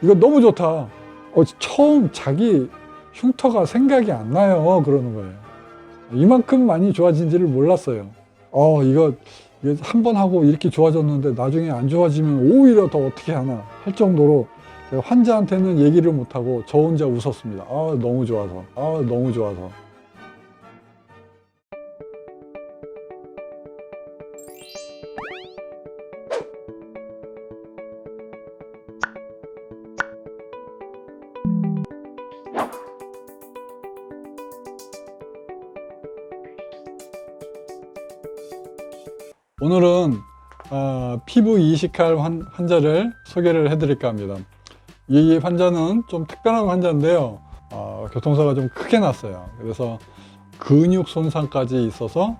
이거 너무 좋다. 처음 자기 흉터가 생각이 안 나요. 그러는 거예요. 이만큼 많이 좋아진지를 몰랐어요. 이거 한 번 하고 이렇게 좋아졌는데 나중에 안 좋아지면 오히려 더 어떻게 하나 할 정도로 제가 환자한테는 얘기를 못하고 저 혼자 웃었습니다. 너무 좋아서. 너무 좋아서. 오늘은 피부 이식할 환자를 소개를 해드릴까 합니다. 이 환자는 좀 특별한 환자인데요. 교통사고가 좀 크게 났어요. 그래서 근육 손상까지 있어서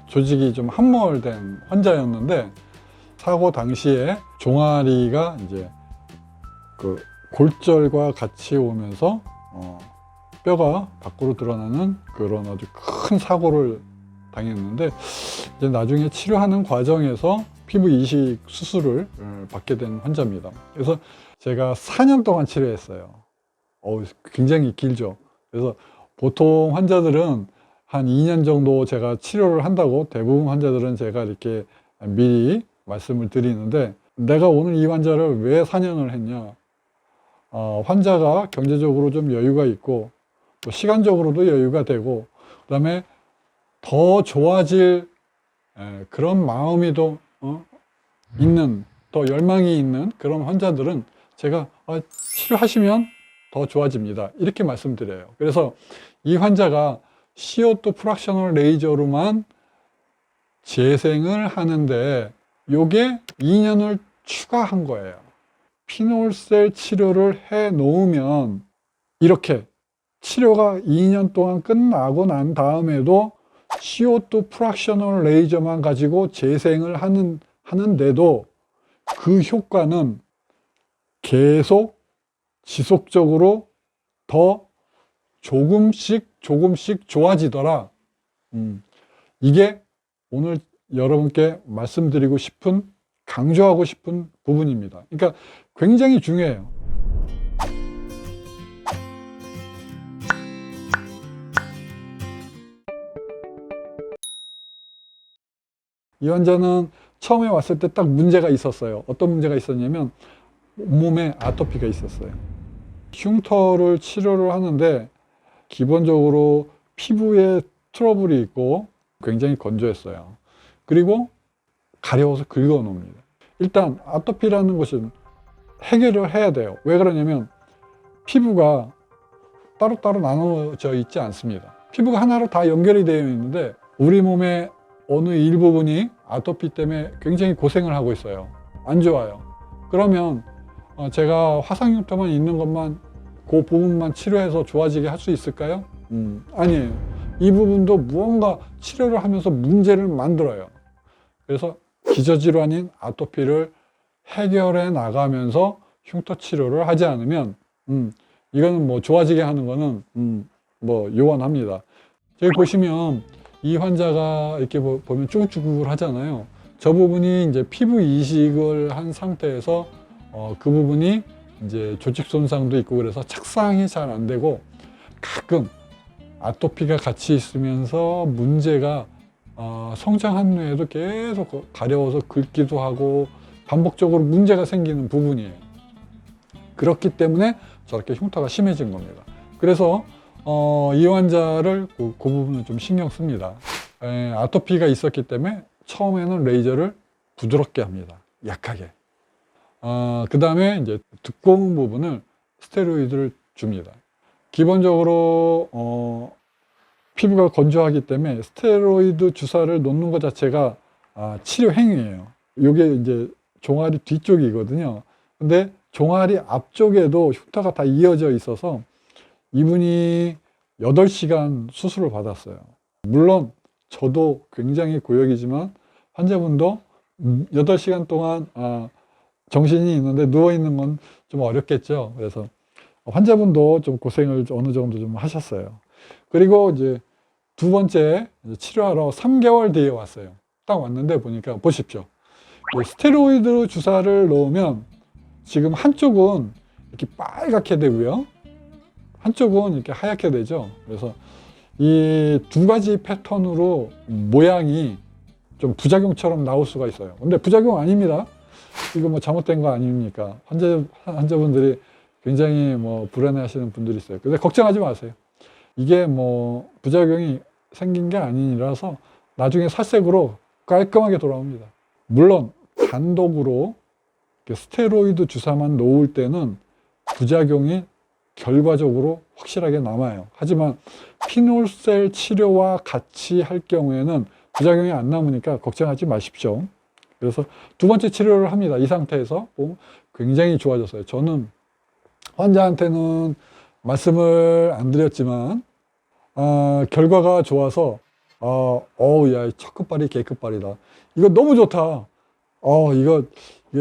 조직이 좀 함몰된 환자였는데, 사고 당시에 종아리가 이제 그 골절과 같이 오면서 뼈가 밖으로 드러나는 그런 아주 큰 사고를 당했는데, 이제 나중에 치료하는 과정에서 피부 이식 수술을 받게 된 환자입니다. 그래서 제가 4년 동안 치료했어요. 굉장히 길죠. 그래서 보통 환자들은 한 2년 정도 제가 치료를 한다고 대부분 환자들은 제가 이렇게 미리 말씀을 드리는데, 내가 오늘 이 환자를 왜 4년을 했냐. 환자가 경제적으로 좀 여유가 있고 또 시간적으로도 여유가 되고, 그 다음에 더 좋아질 그런 마음이 더 있는, 더 열망이 있는 그런 환자들은 제가 치료하시면 더 좋아집니다, 이렇게 말씀드려요. 그래서 이 환자가 CO2 프락셔널 레이저로만 재생을 하는데 요게 2년을 추가한 거예요. 피놀셀 치료를 해 놓으면 이렇게 치료가 2년 동안 끝나고 난 다음에도 CO2 프락셔널 레이저만 가지고 재생을 하는데도 그 효과는 계속 지속적으로 더 조금씩 좋아지더라. 이게 오늘 여러분께 말씀드리고 싶은, 강조하고 싶은 부분입니다. 그러니까 굉장히 중요해요. 이 환자는 처음에 왔을 때 딱 문제가 있었어요. 어떤 문제가 있었냐면 온몸에 아토피가 있었어요. 흉터를 치료를 하는데 기본적으로 피부에 트러블이 있고 굉장히 건조했어요. 그리고 가려워서 긁어 놓습니다. 일단 아토피라는 것은 해결을 해야 돼요. 왜 그러냐면 피부가 따로따로 나눠져 있지 않습니다. 피부가 하나로 다 연결이 되어 있는데 우리 몸의 어느 일부분이 아토피 때문에 굉장히 고생을 하고 있어요. 안 좋아요. 그러면 제가 화상 흉터만 있는 것만, 그 부분만 치료해서 좋아지게 할 수 있을까요? 아니에요. 이 부분도 무언가 치료를 하면서 문제를 만들어요. 그래서 기저질환인 아토피를 해결해 나가면서 흉터 치료를 하지 않으면 이거는 뭐 좋아지게 하는 거는 뭐 요원합니다. 저기 보시면 이 환자가 이렇게 보면 쭈글쭈글 하잖아요. 저 부분이 이제 피부 이식을 한 상태에서 그 부분이 이제 조직 손상도 있고 그래서 착상이 잘 안 되고, 가끔 아토피가 같이 있으면서 문제가 성장한 후에도 계속 가려워서 긁기도 하고 반복적으로 문제가 생기는 부분이에요. 그렇기 때문에 저렇게 흉터가 심해진 겁니다. 그래서 이 환자를 그 부분을 좀 신경 씁니다. 아토피가 있었기 때문에 처음에는 레이저를 부드럽게 합니다. 약하게. 그 다음에 이제 두꺼운 부분을 스테로이드를 줍니다. 기본적으로 피부가 건조하기 때문에 스테로이드 주사를 놓는 것 자체가 치료 행위예요. 이게 이제 종아리 뒤쪽이거든요. 근데 종아리 앞쪽에도 흉터가 다 이어져 있어서 이분이 8시간 수술을 받았어요. 물론 저도 굉장히 고역이지만 환자분도 8시간 동안 정신이 있는데 누워있는 건 좀 어렵겠죠. 그래서 환자분도 좀 고생을 어느 정도 좀 하셨어요. 그리고 이제 두 번째 치료하러 3개월 뒤에 왔어요. 딱 왔는데 보니까 보십시오. 스테로이드 주사를 놓으면 지금 한쪽은 이렇게 빨갛게 되고요. 한쪽은 이렇게 하얗게 되죠. 그래서 이 두 가지 패턴으로 모양이 좀 부작용처럼 나올 수가 있어요. 근데 부작용 아닙니다. 이거 뭐 잘못된 거 아닙니까? 환자분들이 굉장히 뭐 불안해 하시는 분들이 있어요. 근데 걱정하지 마세요. 이게 뭐 부작용이 생긴 게 아니라서 나중에 살색으로 깔끔하게 돌아옵니다. 물론 단독으로 스테로이드 주사만 놓을 때는 부작용이 결과적으로 확실하게 남아요. 하지만 피놀셀 치료와 같이 할 경우에는 부작용이 안 남으니까 걱정하지 마십시오. 그래서 두 번째 치료를 합니다. 이 상태에서 굉장히 좋아졌어요. 저는 환자한테는 말씀을 안 드렸지만 결과가 좋아서 야, 첫 끝발이 개끝발이다. 이거 너무 좋다. 이거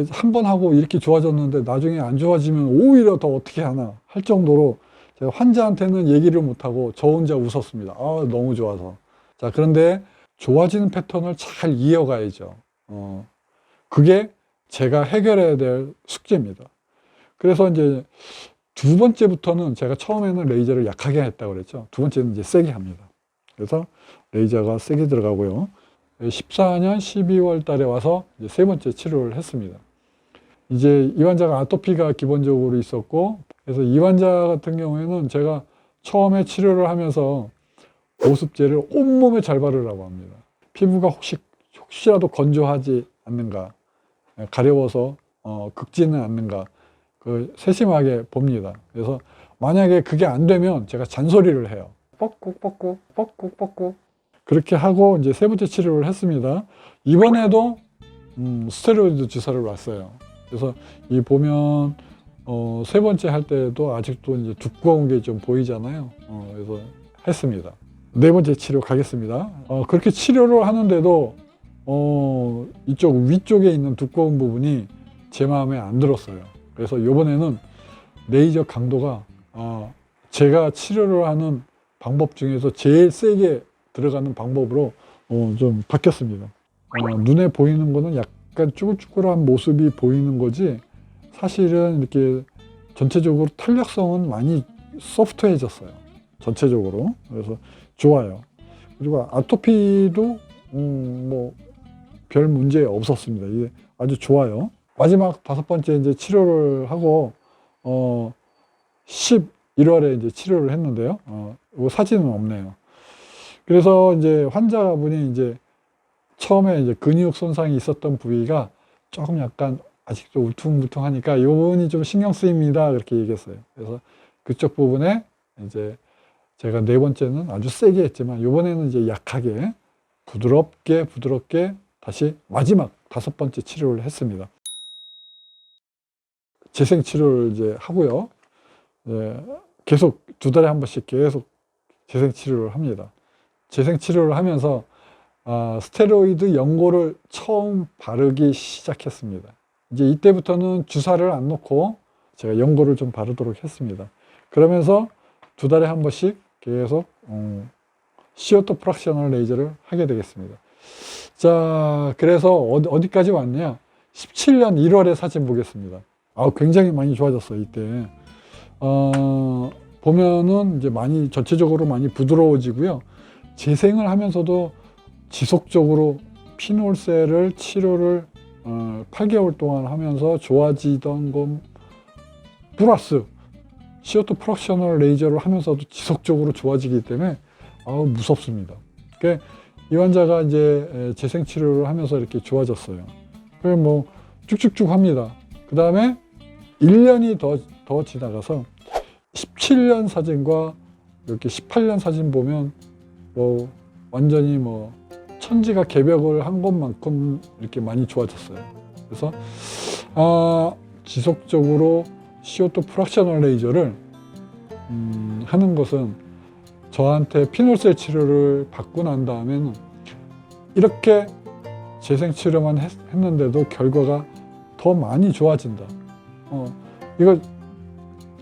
한 번 하고 이렇게 좋아졌는데 나중에 안 좋아지면 오히려 더 어떻게 하나 할 정도로 제가 환자한테는 얘기를 못하고 저 혼자 웃었습니다. 너무 좋아서. 자, 그런데 좋아지는 패턴을 잘 이어가야죠. 그게 제가 해결해야 될 숙제입니다. 그래서 이제 두 번째부터는 제가 처음에는 레이저를 약하게 했다고 그랬죠. 두 번째는 이제 세게 합니다. 그래서 레이저가 세게 들어가고요. 14년 12월 달에 와서 이제 세 번째 치료를 했습니다. 이제 이 환자가 아토피가 기본적으로 있었고, 그래서 이 환자 같은 경우에는 제가 처음에 치료를 하면서 보습제를 온몸에 잘 바르라고 합니다. 피부가 혹시라도 건조하지 않는가, 가려워서 긁지는 않는가, 세심하게 봅니다. 그래서 만약에 그게 안 되면 제가 잔소리를 해요. 뻑꾹 그렇게 하고 이제 세 번째 치료를 했습니다. 이번에도 스테로이드 주사를 놨어요. 그래서 이 보면 세 번째 할 때도 아직도 이제 두꺼운 게 좀 보이잖아요. 그래서 했습니다. 네 번째 치료 가겠습니다. 그렇게 치료를 하는데도 이쪽 위쪽에 있는 두꺼운 부분이 제 마음에 안 들었어요. 그래서 이번에는 레이저 강도가 제가 치료를 하는 방법 중에서 제일 세게 들어가는 방법으로 좀 바뀌었습니다. 눈에 보이는 거는 약간 쭈글쭈글한 모습이 보이는 거지 사실은 이렇게 전체적으로 탄력성은 많이 소프트해졌어요. 전체적으로. 그래서 좋아요. 그리고 아토피도 뭐 별 문제 없었습니다. 이게 아주 좋아요. 마지막 다섯 번째 이제 치료를 하고 11월에 이제 치료를 했는데요. 이거 사진은 없네요. 그래서 이제 환자분이 이제 처음에 이제 근육 손상이 있었던 부위가 조금 약간 아직도 울퉁불퉁하니까 이 부분이 좀 신경 쓰입니다. 그렇게 얘기했어요. 그래서 그쪽 부분에 이제 제가 네 번째는 아주 세게 했지만 이번에는 이제 약하게 부드럽게 다시 마지막 다섯 번째 치료를 했습니다. 재생 치료를 이제 하고요. 계속 두 달에 한 번씩 계속 재생 치료를 합니다. 재생 치료를 하면서 스테로이드 연고를 처음 바르기 시작했습니다. 이제 이때부터는 주사를 안 놓고 제가 연고를 좀 바르도록 했습니다. 그러면서 두 달에 한 번씩 계속 CO2 프락셔널 레이저를 하게 되겠습니다. 자, 그래서 어디까지 왔냐? 17년 1월에 사진 보겠습니다. 굉장히 많이 좋아졌어요, 이때. 보면은 이제 많이 전체적으로 많이 부드러워지고요. 재생을 하면서도 지속적으로 피놀셀을 치료를 8개월 동안 하면서 좋아지던 건 플러스 CO2 프락셔널 레이저를 하면서도 지속적으로 좋아지기 때문에 무섭습니다. 그러니까 이 환자가 이제 재생 치료를 하면서 이렇게 좋아졌어요. 그래서 뭐 쭉쭉쭉 합니다. 그 다음에 1년이 더 지나가서 17년 사진과 이렇게 18년 사진 보면 뭐 완전히 뭐 천지가 개벽을 한 것만큼 이렇게 많이 좋아졌어요. 그래서 지속적으로 CO2 프락셔널 레이저를 하는 것은 저한테 피놀셀 치료를 받고 난 다음에는 이렇게 재생 치료만 했는데도 결과가 더 많이 좋아진다. 이거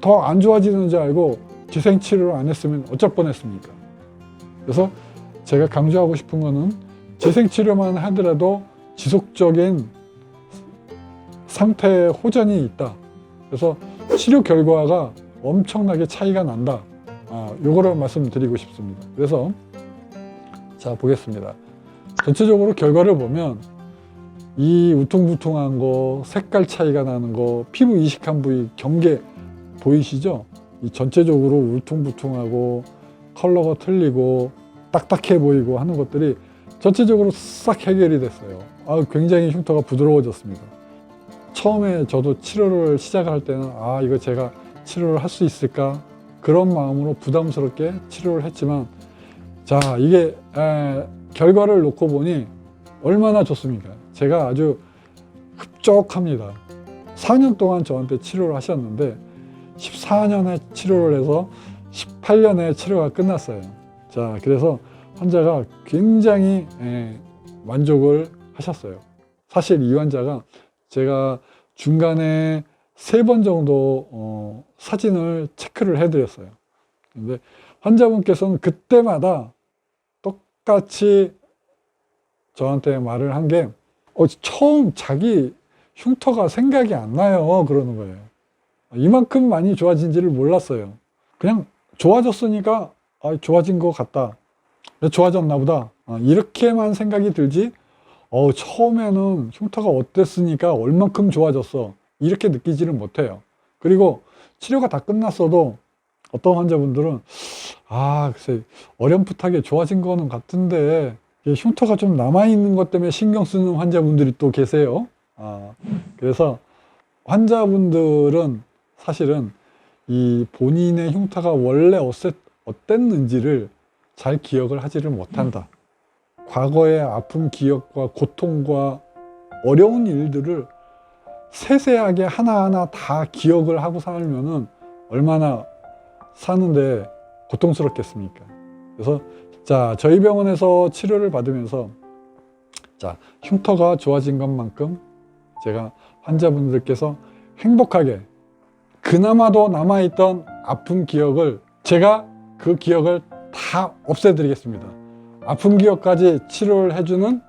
더 안 좋아지는 줄 알고 재생 치료를 안 했으면 어쩔 뻔했습니까? 그래서 제가 강조하고 싶은 거는 재생 치료만 하더라도 지속적인 상태의 호전이 있다. 그래서 치료 결과가 엄청나게 차이가 난다. 요거를 말씀드리고 싶습니다. 그래서 자, 보겠습니다. 전체적으로 결과를 보면 이 울퉁불퉁한 거, 색깔 차이가 나는 거, 피부 이식한 부위, 경계 보이시죠? 이 전체적으로 울퉁불퉁하고 컬러가 틀리고 딱딱해 보이고 하는 것들이 전체적으로 싹 해결이 됐어요. 굉장히 흉터가 부드러워졌습니다. 처음에 저도 치료를 시작할 때는 이거 제가 치료를 할 수 있을까? 그런 마음으로 부담스럽게 치료를 했지만, 자, 이게 결과를 놓고 보니 얼마나 좋습니까? 제가 아주 흡족합니다. 4년 동안 저한테 치료를 하셨는데 14년에 치료를 해서 18년에 치료가 끝났어요. 자, 그래서 환자가 굉장히 만족을 하셨어요. 사실 이 환자가 제가 중간에 3번 정도 사진을 체크를 해드렸어요. 근데 환자분께서는 그때마다 똑같이 저한테 말을 한 게 처음 자기 흉터가 생각이 안 나요, 그러는 거예요. 이만큼 많이 좋아진지를 몰랐어요. 그냥 좋아졌으니까 좋아진 것 같다, 좋아졌나 보다, 이렇게만 생각이 들지 처음에는 흉터가 어땠으니까 얼만큼 좋아졌어, 이렇게 느끼지를 못해요. 그리고 치료가 다 끝났어도 어떤 환자분들은 글쎄 어렴풋하게 좋아진 거는 같은데 흉터가 좀 남아있는 것 때문에 신경 쓰는 환자분들이 또 계세요. 그래서 환자분들은 사실은 이 본인의 흉터가 원래 어땠는지를 잘 기억을 하지를 못한다. 과거의 아픔 기억과 고통과 어려운 일들을 세세하게 하나하나 다 기억을 하고 살면은 얼마나 사는데 고통스럽겠습니까? 그래서 자, 저희 병원에서 치료를 받으면서 자, 흉터가 좋아진 것만큼 제가 환자분들께서 행복하게 그나마도 남아있던 아픈 기억을 제가 그 기억을 다 없애드리겠습니다. 아픈 기억까지 치료를 해주는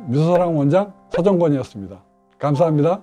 류서랑 원장 서정권이었습니다. 감사합니다.